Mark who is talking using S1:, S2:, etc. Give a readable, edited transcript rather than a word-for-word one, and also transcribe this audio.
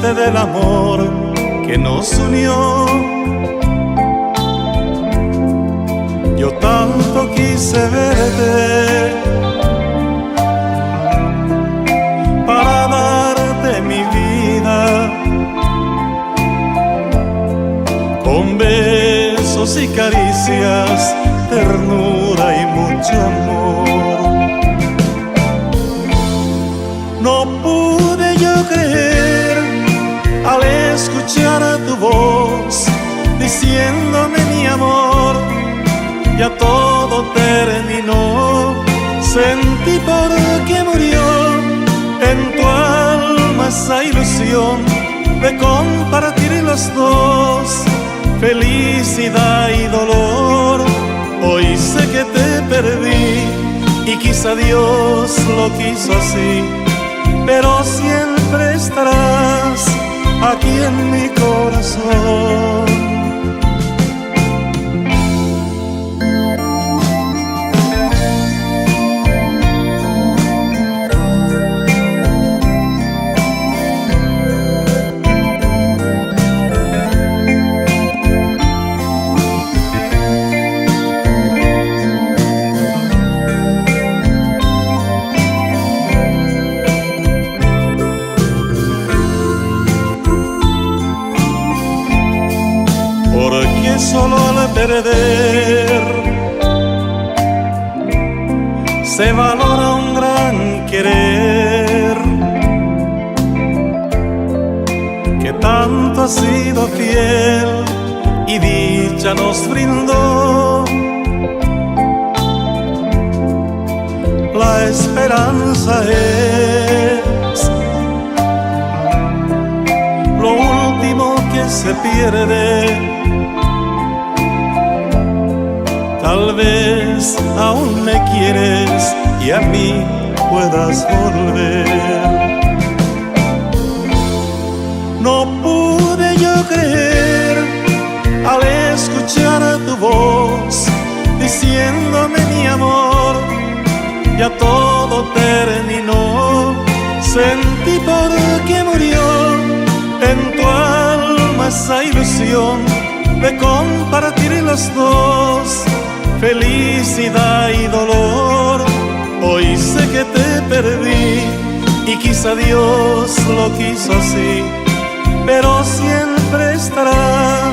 S1: parte del amor que nos unió. Yo tanto quise verte para darte mi vida, con besos y caricias, ternura y mucho amor. No pude yo creer al escuchar tu voz diciéndome mi amor, ya todo terminó. Sentí porque murió en tu alma esa ilusión de compartir los dos felicidad y dolor. Hoy sé que te perdí y quizá Dios lo quiso así, pero siempre estarás aquí en mi corazón. Porque solo al perder se valora un gran querer, que tanto ha sido fiel y dicha nos brindó. La esperanza es lo último que se pierde. Tal vez aún me quieres y a mí puedas volver. No pude yo creer al escuchar tu voz diciéndome mi amor, ya todo terminó. Sentí porque murió en tu alma esa ilusión de compartir los dos felicidad y dolor. Hoy sé que te perdí y quizá Dios lo quiso así, pero siempre estarás